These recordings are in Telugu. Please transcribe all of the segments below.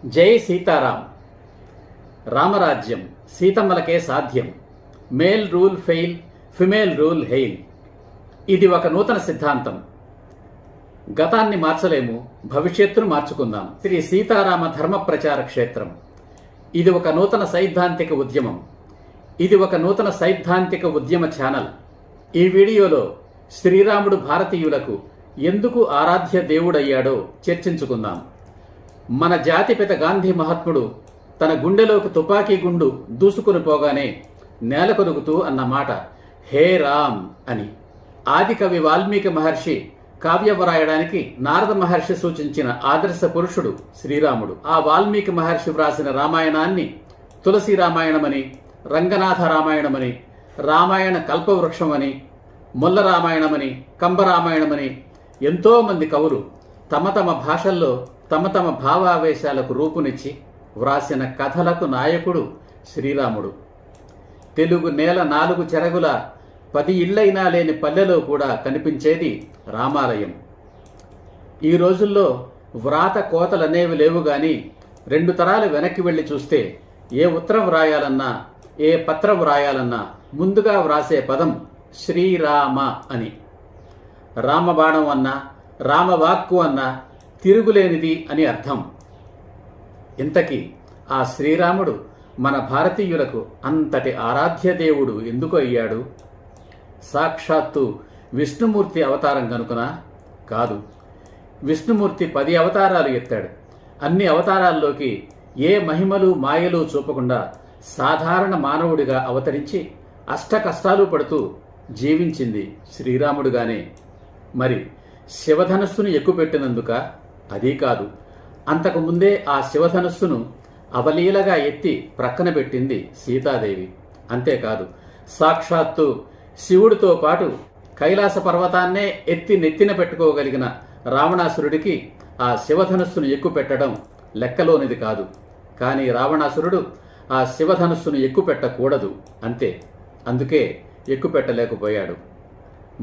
జై సీతారాం. రామరాజ్యం సీతమ్మలకే సాధ్యం. Male rule fail, female rule hail. ఇది ఒక నూతన సిద్ధాంతం. గతాన్ని మార్చలేము, భవిష్యత్తును మార్చుకుందాం. శ్రీ సీతారామ ధర్మ ప్రచార క్షేత్రం. ఇది ఒక నూతన సైద్ధాంతిక ఉద్యమం. ఇది ఒక నూతన సైద్ధాంతిక ఉద్యమ ఛానల్. ఈ వీడియోలో శ్రీరాముడు భారతీయులకు ఎందుకు ఆరాధ్య దేవుడయ్యాడో చర్చించుకుందాం. మన జాతిపిత గాంధీ మహాత్ముడు తన గుండెలోకి తుపాకీ గుండు దూసుకుని పోగానే నేల కొనుగుతూ అన్న మాట హే రామ్ అని. ఆదికవి వాల్మీకి మహర్షి కావ్య వ్రాయడానికి నారద మహర్షి సూచించిన ఆదర్శ పురుషుడు శ్రీరాముడు. ఆ వాల్మీకి మహర్షి వ్రాసిన రామాయణాన్ని తులసి రామాయణమని, రంగనాథ రామాయణమని, రామాయణ కల్పవృక్షమని, ముల్ల రామాయణమని, కంబరామాయణమని ఎంతో మంది కవులు తమ తమ భాషల్లో తమ తమ భావావేశాలకు రూపునిచ్చి వ్రాసిన కథలకు నాయకుడు శ్రీరాముడు. తెలుగు నేల 4 చెరగుల 10 ఇళ్లైనా లేని పల్లెలో కూడా కనిపించేది రామాలయం. ఈ రోజుల్లో వ్రాత కోతలనేవి లేవు గాని 2 తరాలు వెనక్కి వెళ్లి చూస్తే ఏ ఉత్తరం వ్రాయాలన్నా, ఏ పత్రం వ్రాయాలన్నా ముందుగా వ్రాసే పదం శ్రీరామ అని. రామబాణం అన్నా, రామవాక్కు అన్నా తిరుగులేనిది అని అర్థం. ఇంతకీ ఆ శ్రీరాముడు మన భారతీయులకు అంతటి ఆరాధ్య దేవుడు ఎందుకు అయ్యాడు? సాక్షాత్తు విష్ణుమూర్తి అవతారం గనుకనా? కాదు. విష్ణుమూర్తి 10 అవతారాలు ఎత్తాడు. అన్ని అవతారాల్లోకి ఏ మహిమలు మాయలు చూపకుండా సాధారణ మానవుడిగా అవతరించి అష్ట కష్టాలు పడుతూ జీవించింది శ్రీరాముడుగానే. మరి శివధనస్సును ఎక్కుపెట్టినందుక? అదీ కాదు. అంతకుముందే ఆ శివధనస్సును అవలీలగా ఎత్తి ప్రక్కన పెట్టింది సీతాదేవి. అంతేకాదు, సాక్షాత్తు శివుడితో పాటు కైలాస పర్వతాన్నే ఎత్తి నెత్తిన పెట్టుకోగలిగిన రావణాసురుడికి ఆ శివధనస్సును ఎక్కుపెట్టడం లెక్కలోనిది కాదు. కానీ రావణాసురుడు ఆ శివధనస్సును ఎక్కుపెట్టకూడదు అంతే. అందుకే ఎక్కుపెట్టలేకపోయాడు.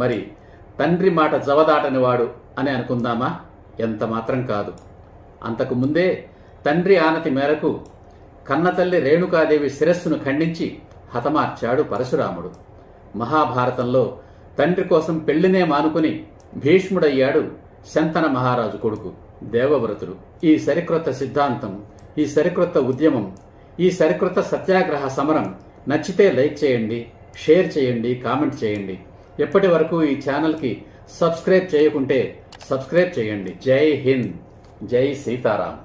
మరి తండ్రి మాట జవదాటని వాడు అని అనుకుందామా? ఎంత మాత్రం కాదు. అంతకుముందే తండ్రి ఆనతి మేరకు కన్నతల్లి రేణుకాదేవి శిరస్సును ఖండించి హతమార్చాడు పరశురాముడు. మహాభారతంలో తండ్రి కోసం పెళ్లినే మానుకుని భీష్ముడయ్యాడు శంతన మహారాజు కొడుకు దేవవ్రతుడు. ఈ సరికొత్త సిద్ధాంతం, ఈ సరికొత్త ఉద్యమం, ఈ సరికొత్త సత్యాగ్రహ సమరం నచ్చితే లైక్ చేయండి, షేర్ చేయండి, కామెంట్ చేయండి. ఎప్పటి వరకు ఈ ఛానల్కి సబ్స్క్రైబ్ చేయకుంటే సబ్స్క్రైబ్ చేయండి. జై హింద్, జై సీతారాం.